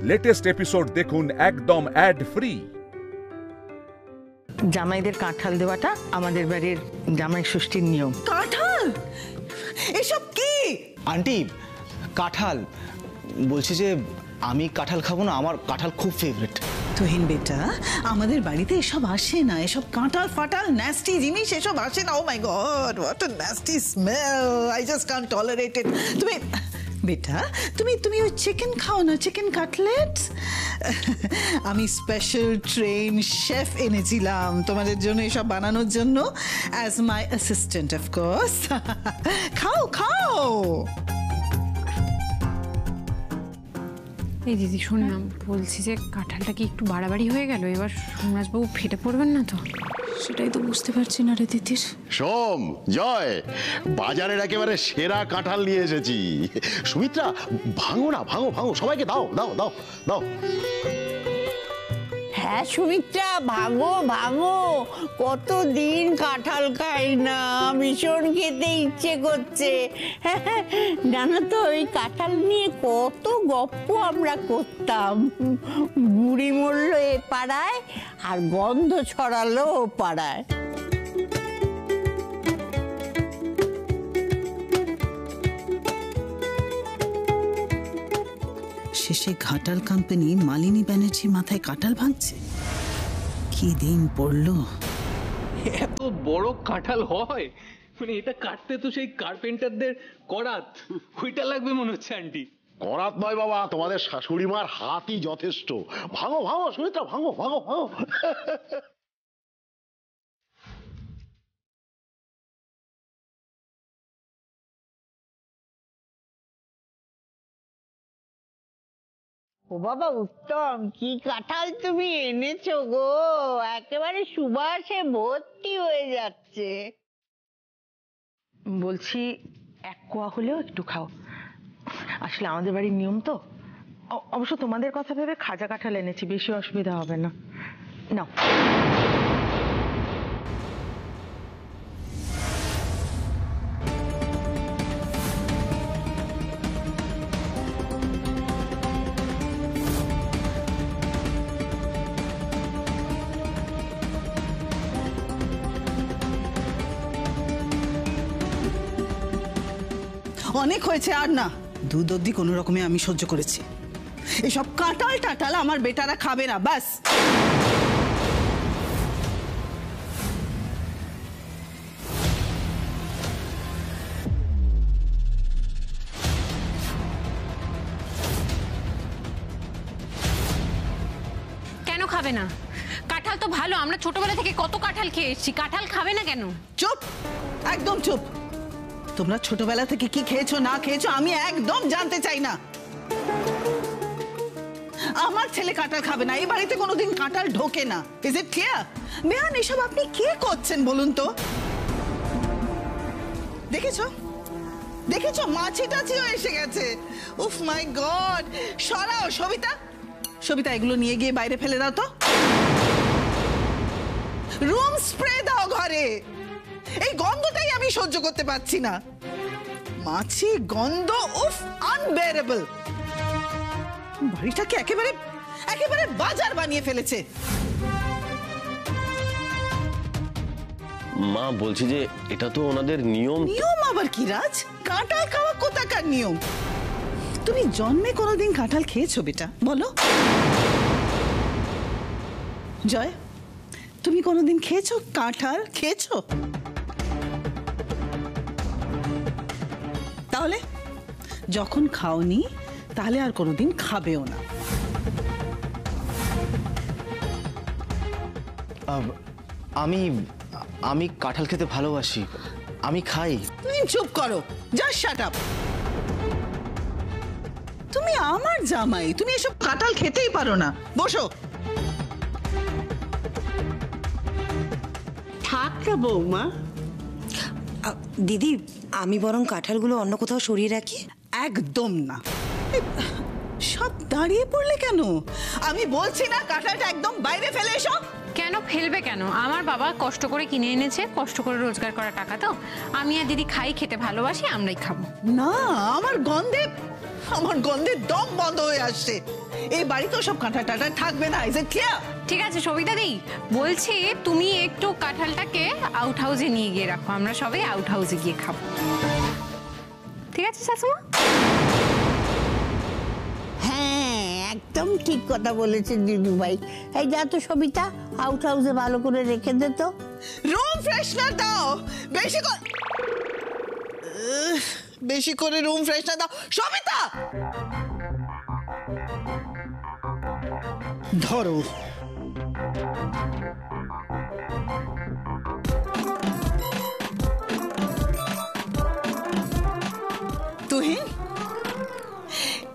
Latest episode দেখুন একদম add free. জামাইদের কাঁঠাল দেওয়াটা আমাদের বাড়ির জামাই ষষ্ঠীর নিয়ম। কাঁঠাল এসব কি? আন্টি কাঁঠাল বলছি যে আমি কাঁঠাল খাবো না, আমার কাঁঠাল খুব ফেভারিট। তুহিন বেটা, আমাদের বাড়িতে এসব আসে না, এসব কাঁঠাল ফাটাল ন্যাস্টি জিনিস এসব আসে না। Oh my god, what a nasty smell, I just can't tolerate it. তুমি বেটা, তুমি ওই চিকেন খাও না, চিকেন কাটলেট। আমি স্পেশাল ট্রেন শেফ এনেছিলাম তোমাদের জন্য এসব বানানোর জন্য, as my assistant of course. খাও খাও। এই দিদি শোন না, বলছি যে কাঁঠালটা কি একটু বাড়াবাড়ি হয়ে গেল? এবার সোমরাজবাবু ফেটে পড়বেন না তো? সেটাই তো বুঝতে পারছি না রে তিতির। সোম, জয়, বাজারের একেবারে সেরা কাঁঠাল নিয়ে এসেছি। সুমিত্রা, ভাঙো না, ভাঙো ভাঙো, সবাইকে দাও দাও দাও দাও। হ্যাঁ সুমিত্রা, ভাঙো ভাঙো, কতদিন কাঁঠাল খাই না, ভীষণ খেতে ইচ্ছে করছে। জানো তো ওই কাঁঠাল নিয়ে কত গপ্প আমরা করতাম। বুড়ি মরলো এ পাড়ায় আর গন্ধ ছড়ালো ও পাড়ায়। শেষে ঘাটাল কোম্পানি মালিনী ব্যানার্জি মাথায় কাঁঠাল ভাঙছে। কি দিন পড়লো। এত বড় কাঁঠাল হয়? মানে এটা কাটতে তো সেই কার্পেন্টারদের করাত, ওইটা লাগবে মনে হচ্ছে আন্টি। করাত নয় বাবা, তোমাদের শাশুড়ি মার হাতই যথেষ্ট। ভাঙো ভাঙো সুমিত্রা, ভাঙো ভাঙো ভাঙো। ও বাবা উত্তম, কি কাঁঠাল তুমি এনেছো গো, একেবারে সুবাসে ভর্তি হয়ে যাচ্ছে। বলছি এক কোয়া হলেও একটু খাও, আসলে আমাদের বাড়ির নিয়ম তো। অবশ্য তোমাদের কথা ভেবে খাজা কাঁঠাল এনেছি, বেশি অসুবিধা হবে না। নাও। অনেক হয়েছে, আর না। দুধ অব্দি কোনো রকমে আমি সহ্য করেছি। এসব কাঁঠাল টাটাল আমার বেটারা খাবে না, ব্যাস। কেন খাবে না? কাঁঠাল তো ভালো, আমরা ছোটবেলা থেকে কত কাঁঠাল খেয়ে এসেছি, কাঁঠাল খাবে না কেন? চুপ, একদম চুপ। তোমরা ছোটবেলা থেকে কি খেয়েছো না খেয়েছো আমি একদম জানতে চাই না। আমার ছেলে কাঁঠাল খাবে না, এই বাড়িতে কোনোদিন কাঁঠাল ঢোকে না। Is it clear? মেহান, এসব আপনি কি করছেন বলুন তো? দেখেছো দেখেছো, মাছি টাছিও এসে গেছে। উফ মাই গড। সরাও সবিতা, সবিতা এগুলো নিয়ে গিয়ে বাইরে ফেলে দাও তো। রুম স্প্রে দাও ঘরে, এই গন্ধটাই আমি সহ্য করতে পারছি না। মাছি গন্ধ, উফ, আনবেয়ারেবল। বাড়িটাকে একেবারে একেবারে বাজার বানিয়ে ফেলেছে। মা বলছি যে এটা তো ওনাদের নিয়ম। নিয়ম আবার কি রাজ? কাঁঠাল খাওয়া কোথাকার নিয়ম? তুমি জন্মে কোনোদিন কাঁঠাল খেয়েছো বেটা, বলো? জয়, তুমি কোনোদিন খেয়েছো কাঁঠাল? খেয়েছো? তাহলে যখন খাওনি তাহলে আর কোনোদিন খাবেও না। আমি আমি কাঁঠাল খেতে ভালোবাসি, আমি খাই। তুমি চুপ করো, জাস্ট শাট আপ। তুমি আমার জামাই, তুমি এসব কাঁঠাল খেতেই পারো না। বসো। থাক না বৌমা। দিদি, আমি বরং কাঁঠালগুলো অন্য কোথাও সরিয়ে রাখি। একদম না। সব দাঁড়িয়ে পড়লে কেন? আমি বলছি না কাঁঠালটা একদম বাইরে ফেলে এসো। কেন ফেলবে কেন? আমার বাবা কষ্ট করে কিনে এনেছে, কষ্ট করে রোজগার করা টাকা তো। আমি আর দিদি খাই, খেতে ভালোবাসি, আমরাই খাবো। না, আমার গন্ধে আমার গন্ধে দম বন্ধ হয়ে আসছে। এই বাড়িতে সব কাঁঠাল টাটা থাকবে না, ইজ ইট ক্লিয়ার? ঠিক আছে সবিতা দি, বলছি তুমি একটু কাঁঠালটাকে আউট হাউসে নিয়ে গিয়ে রাখো, আমরা সবাই আউট হাউসে গিয়ে খাবো। ঠিক আছে শাশুমা? হ্যাঁ, একদম ঠিক কথা বলেছে দিদু ভাই। এই যা তো সবিতা, আউট হাউসে ভালো করে রেখে দে তো। রুম ফ্রেশনার দাও, বেশি করে রুম ফ্রেশনার দাও। সবিতা, ধরো। তুহিন,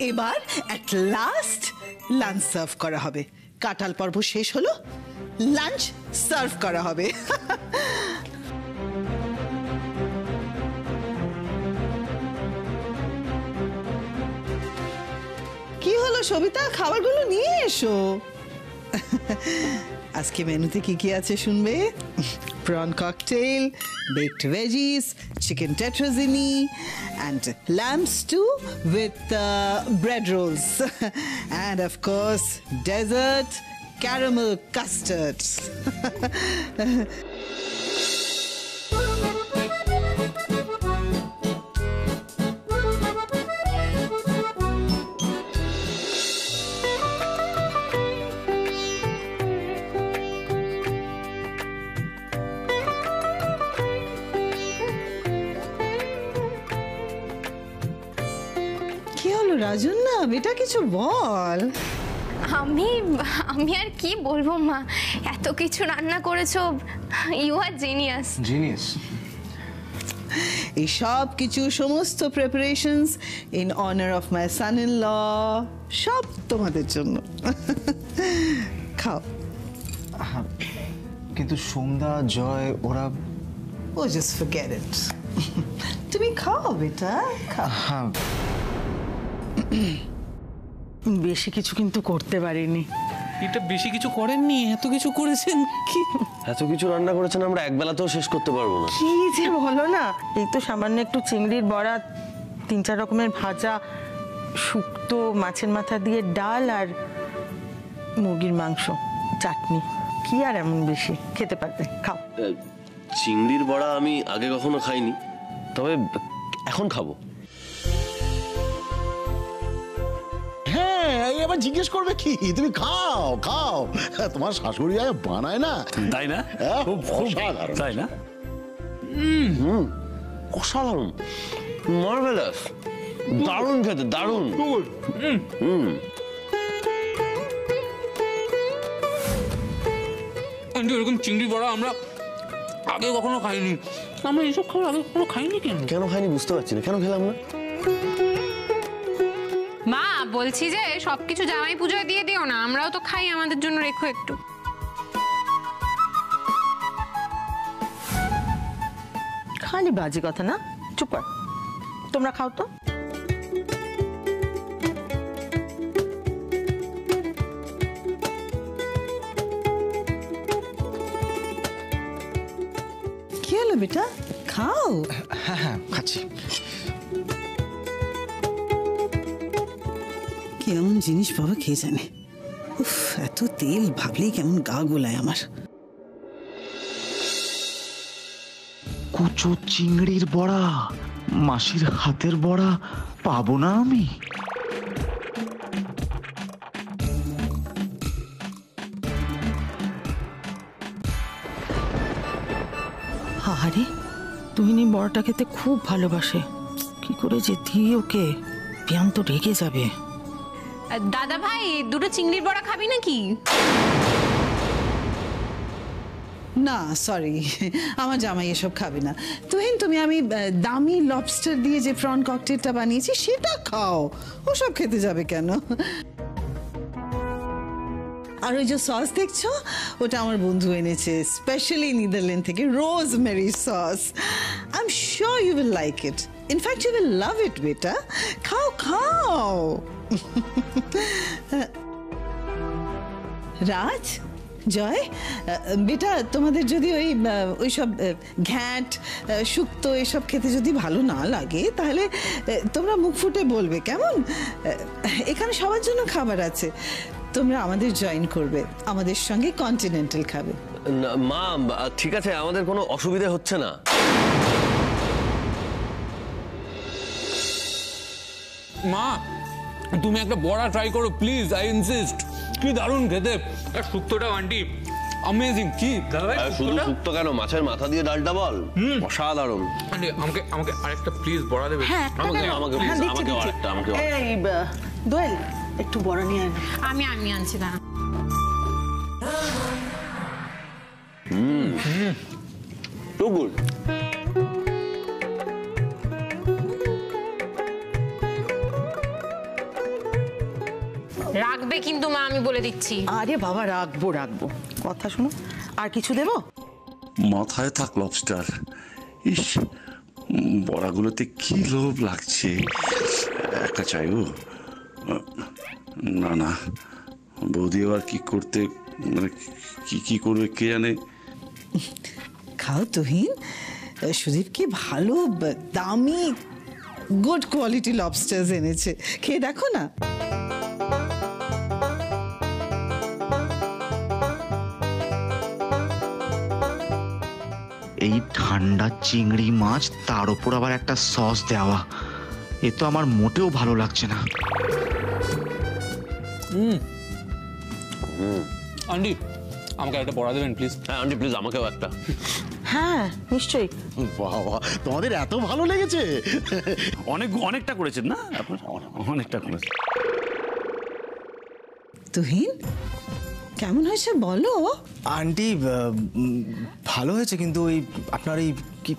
এবার অ্যাট লাস্ট লাঞ্চ সার্ভ করা হবে। কাঁঠাল পর্ব শেষ হলো, লাঞ্চ সার্ভ করা হবে। কি হলো সবিতা, খাবারগুলো নিয়ে এসো। আজকে মেনুতে কি কি আছে শুনবে? prawn cocktail, baked veggies, chicken tetrazzini, and lamb stew with bread rolls. And of course, dessert, caramel custard. রাজন না বেটা, কিছু বল। আমি আর কি বলবো মা, এত কিছু রান্না করেছো, ইউ আর জিনিয়াস। জিনিয়াস। এই সব কিছু, সমস্ত preparations in honour of my son in law, সব তোমাদের জন্য। খাও। কিন্তু সন্ধ্যা, জয় ওরা, ও জাস্ট ফরগেট ইট। তুমি খাও বেটা, খাও। হ্যাঁ, বেশি কিছু কিন্তু করতে পারিনি। এটা বেশি কিছু করেননি, এত কিছু করেছেন। কি এত কিছু রান্না করেছেন, আমরা একবেলাতেও শেষ করতে পারবো না। কি যে বলো না, এই তো সামান্য একটু চিংড়ির বড়া, 3-4 রকমের ভাজা, শুক্তো মাছের মাথা দিয়ে ডাল আর মুরগির মাংস, চাটনি, কি আর এমন বেশি খেতে পারবে? খাও। চিংড়ির বড়া আমি আগে কখনো খাইনি, তবে এখন খাবো। হ্যাঁ, এবার জিজ্ঞেস করবে কি? তুমি খাও খাও, তোমার শাশুড়ি আয় বানায় না, তাই না? খুব অসাধারণ, তাই না? অসাধারণ, মার্ভেলাস, দারুণ খেতে, দারুণ। এরকম চিংড়ি বড়া আমরা আগে কখনো খাইনি। আমরা এইসব খাবার আগে কখনো খাইনি। কেন খাইনি বুঝতে পারছি না, কেন খেলাম না। মা বলছি যে সবকিছু জামাই পুজোয় দিয়ে দিও না, আমরাও তো খাই, আমাদের জন্য রেখো একটু। খালি বাজে কথা না, চুপ কর। তোমরা খাও তো। কি হলো বেটা, খাও। হ্যাঁ হ্যাঁ খাচ্ছি। কেমন জিনিস বাবা খেয়ে জানে। উফ, এত তেল ভাবলেই কেমন গা গোলায় আমার। কুচো চিংড়ির বড়া, মাসির হাতের বড়া পাবো না আমি? আরে তুহিনী বড়টা খেতে খুব ভালোবাসে, কি করে যে দিই ওকে, পিয়ান তো রেগে যাবে। দাদা ভাই, দুটো চিংড়ির বড়া খাবি নাকি? না সরি, আমার জামাই এসব খাবে না। তুহিন, আমি দামি লবস্টার দিয়ে যে প্রন ককটেলটা বানিয়েছি সেটা খাও, ওসব খেতে যাবে কেন? আর ওই যে সস দেখছো, ওটা আমার বন্ধু এনেছে স্পেশালি নেদারল্যান্ড থেকে, rosemary sauce. I am sure you will like it, in fact you will love it বেটা। খাও খাও। রাজ, জয় বেটা, তোমাদের যদি ওই সব ঘ্যাঁট শুক্তো এসব খেতে যদি ভালো না লাগে তাহলে তোমরা মুখ ফুটে বলবে, কেমন? এখানে সবার জন্য খাবার আছে, তোমরা আমাদের জয়েন করবে, আমাদের সঙ্গে কন্টিনেন্টাল খাবে। মা ঠিক আছে, আমাদের কোনো অসুবিধা হচ্ছে না। মা তুমি একটা বড়া ট্রাই করো প্লিজ, আই ইনসিস্ট। কি দারুণ খেতে, শুক্তোটা আন্টি অ্যামেজিং। কি শুধু শুক্তো কেন, মাছের মাথা দিয়ে ডালটা বল, অসাধারণ। আন্টি আমাকে আমাকে আরেকটা প্লিজ বড়া দেবে? আমাকে আমাকে আমাকে আরেকটা, আমাকে এই দোয়েল একটু বড় নিয়ে আয়। আমি আনছি না। Too good. রাখবে কিন্তু মা, আমি বলে দিচ্ছি। আরে বাবা রাখবো রাখবো, কথা শোনো। আর কিছু দেবো? মাথায় থাক লবস্টার। ইস, বড়াগুলোতে কি লোভ লাগছে। একটা চাইও? না না, বৌদি আবার কি করতে, মানে কি করবে কে জানে। খাও তুহিন, সুদীপ কি ভালো দামি গুড কোয়ালিটি লবস্টার্স এনেছে, খেয়ে দেখো না। এই ঠান্ডা চিংড়ি মাছ, তার উপর আবার একটা সস দেওয়া, এ তো আমার মোটেও ভালো লাগছে না। আন্টি আমাকে একটা বড়া দেবেন প্লিজ? হ্যাঁ আন্টি প্লিজ আমাকেও একটা। হ্যাঁ নিশ্চয়ই। বাবা, তোমাদের এত ভালো লেগেছে? অনেকটা করেছেন না আপনার? অনেকটা করেছেন। তুহিন কেমন হয়েছে বলো? আন্টি ভালো হয়েছে, কিন্তু ওই আপনার এই কি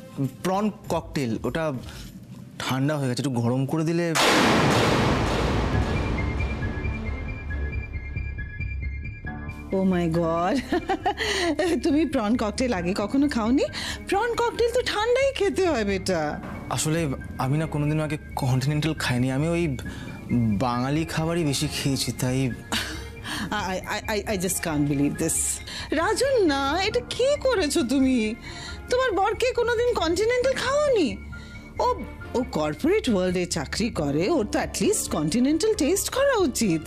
প্রন ককটেল, ওটা ঠান্ডা হয়ে গেছে, একটু গরম করে দিলে। ও মাই গড, তুমি প্রন ককটেল আগে কখনো খাওনি? প্রন ককটেল তো ঠান্ডাই খেতে হয় বেটা। আসলে আমি না কোনোদিনও আগে কন্টিনেন্টাল খাইনি, আমি ওই বাঙালি খাবারই বেশি খেয়েছি, তাই। I just can't believe this. রাজন না, এটা কি করেছো তুমি? তোমার বরকে কোনোদিন কন্টিনেন্টাল খাওনি? ও কর্পোরেট ওয়ার্ল্ডে চাকরি করে, ওর তো অ্যাটলিস্ট কন্টিনেন্টাল টেস্ট করা উচিত।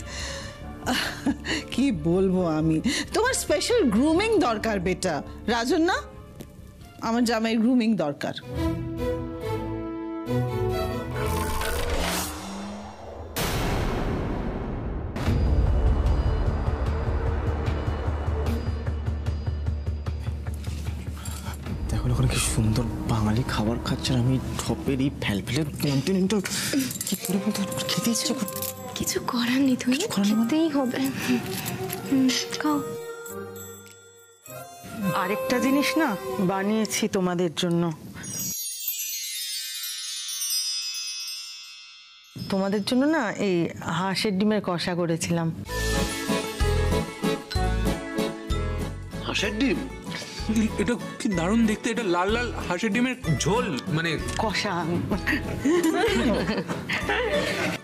কি বলবো আমি, তোমার স্পেশাল গ্রুমিং দরকার বেটা। রাজন না, আমার জামাইয়ের গ্রুমিং দরকার। ওখানে কি সুন্দর বাঙালি খাবার খাচ্ছেন, আমি ঠপের এই ফেলফেলে কন্টিনেন্টাল কি করে বলতে খেতে ইচ্ছে করে। কিছু করার নেই, তুমি খেতেই হবে। খাও। আরেকটা জিনিস না বানিয়েছি তোমাদের জন্য, তোমাদের জন্য না এই হাঁসের ডিমের কষা করেছিলাম। হাঁসের ডিম? এটা কি দারুণ দেখতে, এটা লাল লাল হাঁসের ডিমের ঝোল, মানে কষা।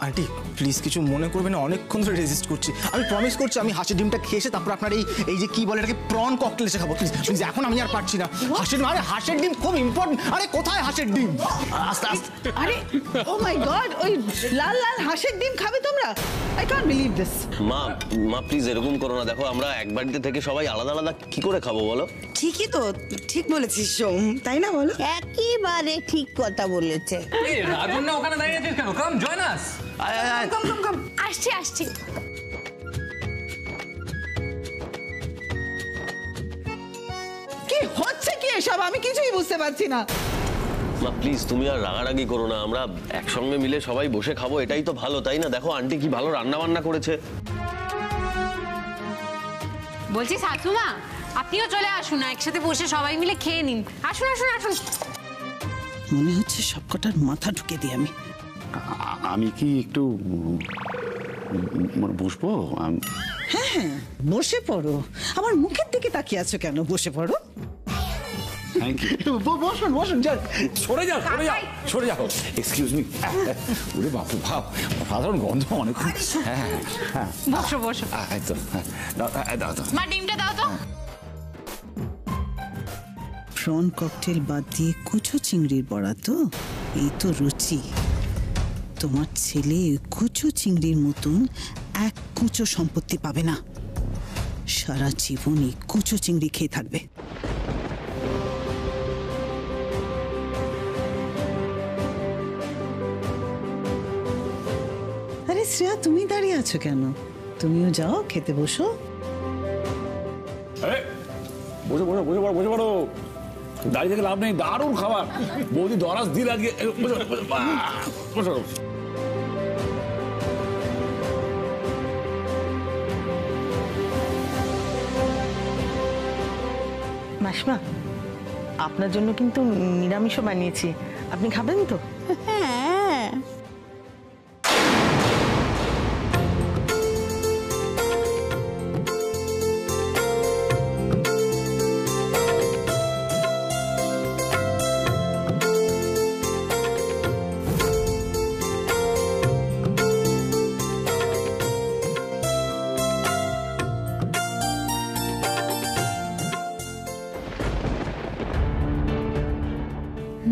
আন্টি প্লিজ কিছু মনে করবেন না, অনেকক্ষণ ধরে রেজিস্ট করছি। আমি প্রমিস করছি আমি হাঁসের ডিমটা খেয়ে এসে তারপর আপনার এই যে কি বলে এটাকে প্রন ককটেল এসে খাবো। প্লিজ প্লিজ, এখন আমি আর পারছি না। হাঁসের ডিম খুব ইম্পর্টেন্ট। আরে কোথায় হাঁসের ডিম? আস্তে আস্তে। আরে ও মাই গড, ওই লাল লাল হাঁসের ডিম খাবে তোমরা? I can't believe this. মা প্লিজ এরকম করো না, দেখো আমরা এক বাড়িতে থেকে সবাই আলাদা আলাদা কি করে খাবো বলো? ঠিকই তো, ঠিক বলেছিস সোম, তাই না বলো? একেবারে ঠিক কথা বলেছে। রাজন না ওখানে দাঁড়িয়ে আছিস কেন? Come join us. কম আসছি। কি হচ্ছে কি এসব? আমি কিছুই বুঝতে পারছি না। মা প্লিজ তুমি আর রাগারাগি করো না, আমরা একসঙ্গে মিলে সবাই বসে খাবো, এটাই তো ভালো, তাই না? দেখো আন্টি কি ভালো রান্না বান্না করেছে। বলছি শাশুমা, আপনিও চলে আসুন না, একসাথে বসে সবাই মিলে খেয়ে নিন। আসুন আসুন আসুন। মনে হচ্ছে সবকটার মাথা ঢুকে দিই আমি। আমি কি একটু বসবো? হ্যাঁ বসে পড়ো। আমার মুখের দিকে তাকিয়ে আছো কেন? বসে পড়ো। Thank you. বসুন বসুন, যান সরে যাও সরে যাও সরে যাও। Excuse me. ওরে বাপ রে বাপ, সাধারণ গন্ধ অনেক। হ্যাঁ হ্যাঁ, বসো বসো। একদম। দাও দাও। মা ডিমটা দাও তো। প্রন ককটেল বাদ দিয়ে কুচো চিংড়ির বড়া তো, এই তো রুচি। তোমার ছেলে কুচো চিংড়ির মতন এক কুচো সম্পত্তি পাবে না, সারা জীবনই কুচো চিংড়ি খেয়ে থাকবে। আরে শ্রেয়া, তুমি দাঁড়িয়ে আছো কেন? তুমিও যাও, খেতে বসো। বসে বসে বসে পড়ো বসে পড়ো, দাঁড়িয়ে থেকে লাভ নেই, দারুণ খাবার। বৌদি দরাজ দিল আজকে। বসো। মাসিমা, আপনার জন্য কিন্তু নিরামিষও বানিয়েছি, আপনি খাবেন তো? হ্যাঁ,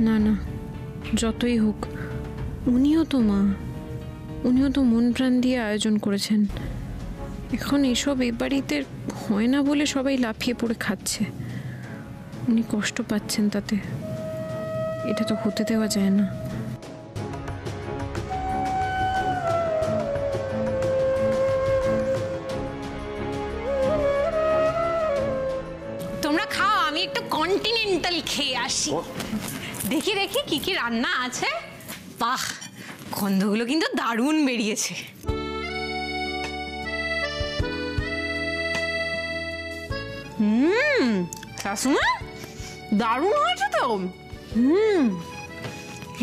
না না, যতই হোক উনিও তো মা, উনিও তো মন প্রাণ দিয়ে আয়োজন করেছেন। এখন এসব এ বাড়িতে হয় না বলে সবাই লাফিয়ে পড়ে খাচ্ছে, উনি কষ্ট পাচ্ছেন তাতে, এটা তো হতে দেওয়া যায় না। তোমরা খাও, আমি একটু কন্টিনেন্টাল খেয়ে আসি। দেখি দেখি কি কি রান্না আছে। বাহ, গন্ধগুলো কিন্তু দারুণ বেরিয়েছে। শাশুমা, দারুণ হয়েছে তো।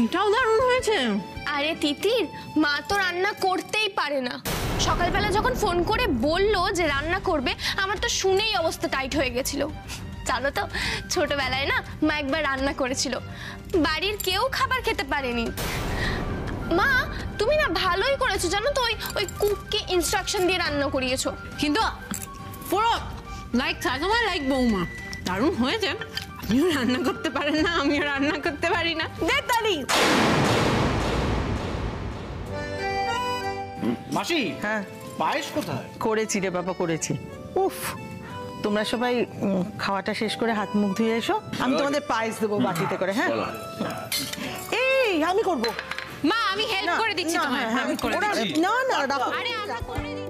এটাও দারুণ হয়েছে। আরে তিতির, মা তো রান্না করতেই পারে না। সকালবেলা যখন ফোন করে বললো যে রান্না করবে, আমার তো শুনেই অবস্থা টাইট হয়ে গেছিল। জানো তো, ছোটবেলায় না মা একবার রান্না করেছিল, বাড়ির কেউ খাবার খেতে পারেনি। মা, তুমি না ভালোই করেছো, জানো তো, ওই কুককে ইনস্ট্রাকশন দিয়ে রান্না করিয়েছো। কিন্তু পুরো লাইক শাশুমা, লাইক বৌমা, দারুণ হয়েছে। আপনিও রান্না করতে পারেন না, আমিও রান্না করতে পারি না। দেতালি মাসি, হ্যাঁ পায়েস কোথায়? করেছি রে বাবা, করেছি। উফ, তোমরা সবাই খাওয়াটা শেষ করে হাত মুখ ধুয়ে এসো, আমি তোমাদের পায়েস দেবো বাটিতে করে। হ্যাঁ, এই আমি করবো। মা, আমি হেল্প করে দিচ্ছি তোমায়। আমি করে দিচ্ছি। না না, রাখো। আরে আমরা করে দিচ্ছি।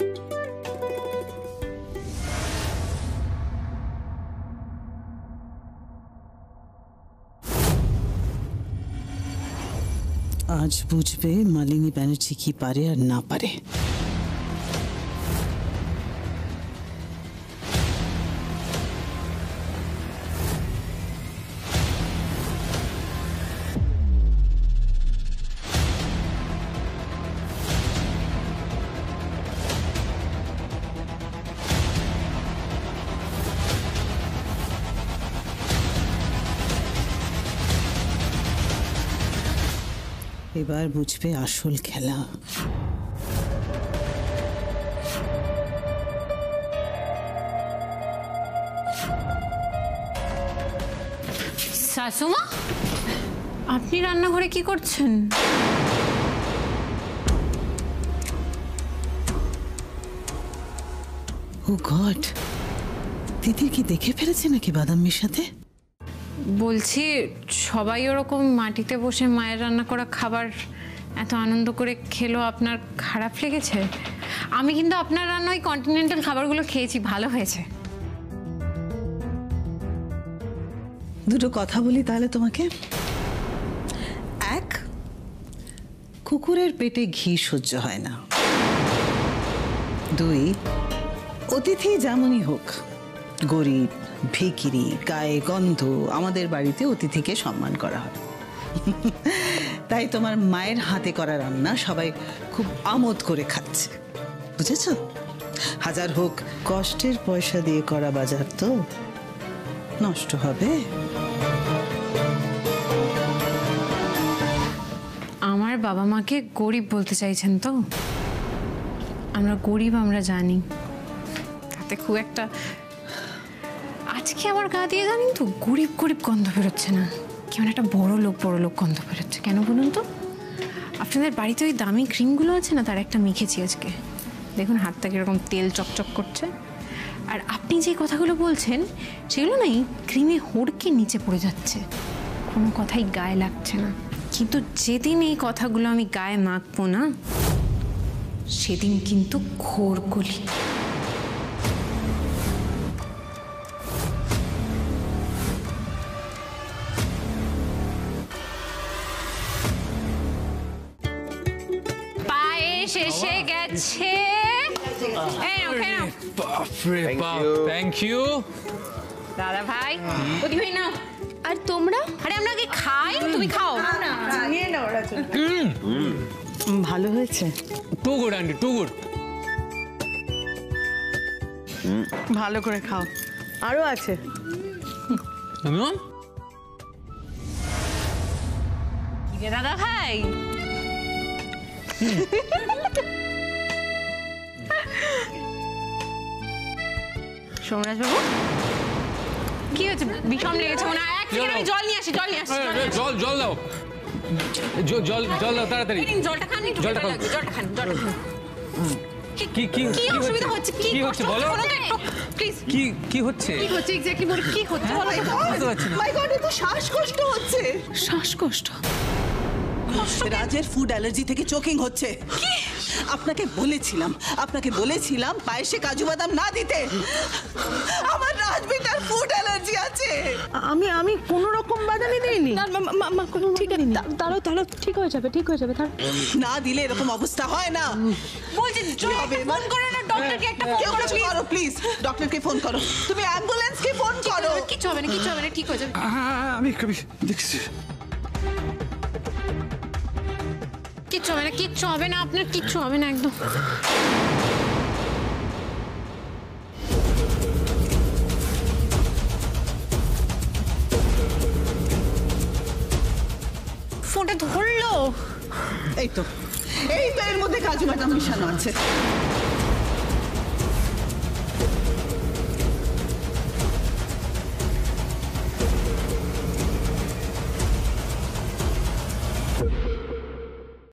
আজ বুঝবে মালিনী ব্যানার্জি কি পারে আর না পারে। এবার বুঝবে আসল খেলা। শাশুমা, আপনি রান্নাঘরে কি করছেন? ও গড, তিতির কি দেখে ফেলেছে নাকি বাদাম মেশাতে? বলছি, সবাই ওরকম মাটিতে বসে মায়ের রান্না করা খাবার এত আনন্দ করে খেলো, আপনার খারাপ লেগেছে? আমি কিন্তু আপনার রান্না ওই কন্টিনেন্টাল খাবারগুলো খেয়েছি, ভালো হয়েছে। দুটো কথা বলি তাহলে তোমাকে। এক, কুকুরের পেটে ঘি সহ্য হয় না। দুই, অতিথি যেমনই হোক, গরিব ভিখিরি গায়ে গন্ধ, আমাদের বাড়িতে অতিথিকে সম্মান করা হয়। তাই তোমার মায়ের হাতে করা রান্না সবাই খুব আমোদ করে খাচ্ছে, বুঝেছ? হাজার হোক কষ্টের পয়সা দিয়ে করা বাজার তো নষ্ট হবে। বাবা মাকে গরিব বলতে চাইছেন তো? আমরা গরিব, আমরা জানি, তাতে খুব একটা। আজকে আমার গা দিয়ে জানেন তো গরিব গরিব গন্ধ বেরোচ্ছে না, কেমন একটা বড় লোক গন্ধ বেরোচ্ছে। কেন বলুন তো? আপনাদের বাড়িতে ওই দামি ক্রিমগুলো আছে না, তার একটা মেখেছি আজকে, দেখুন হাতটা কিরকম তেল চকচক করছে। আর আপনি যে কথাগুলো বলছেন সেগুলো না এই ক্রিমে হড়কে নিচে পড়ে যাচ্ছে, কোনো কথাই গায়ে লাগছে না। কিন্তু যেদিন এই কথাগুলো আমি গায়ে মাখবো না, সেদিন কিন্তু ঘোর গলি। পায়েস এসে গেছে। বাপরে বাপ, থ্যাংক ইউ দাদা ভাই। ওদিকে নাও। আর তোমরা? আরে আমরা কি খাই, তুমি খাও। ভালো হয়েছে? Too good aunty, too good. ভালো করে খাও, আরো আছে। দাদা ভাই, সোমরাজ বাবু কি হচ্ছে? বিষম লেগেছে মনে হয়। আমি জল নিয়ে আসি, জল নিয়ে আসি। জল দাও, জল দাও তাড়াতাড়ি। জলটা খান, জলটা খান, জলটা খান। কি অসুবিধা হচ্ছে? কি হচ্ছে বলো প্লিজ। কি হচ্ছে? কি হচ্ছে এক্স্যাক্টলি বলো, কি হচ্ছে বলো। মাই গড, এ তো শ্বাসকষ্ট হচ্ছে। শ্বাসকষ্ট? রাজের ফুড অ্যালার্জি থেকে চোকিং হচ্ছে। আপনাকে বলেছিলাম পায়েসে কাজু বাদাম না দিতে। আমার রাজবিটার ফুড অ্যালার্জি আছে। আমি কোনো রকম বাদামই দিইনি। ঠিক আছে, দাঁড়াও, ঠিক হয়ে যাবে। না দিলে এরকম অবস্থা হয় না। বলছি ফোন করো না, ডক্টরকে একটা ফোন করো প্লিজ। ডক্টরকে ফোন করো, তুমি অ্যাম্বুলেন্সকে ফোন করো। কিছু হবে না, ঠিক হয়ে যাবে। আমি দেখছি। কিচ্ছু হবে না, আপনার কিচ্ছু হবে না একদম। ফোনটা ধরলো। এই তো এর মধ্যে কাজু বাদাম মিশানো আছে।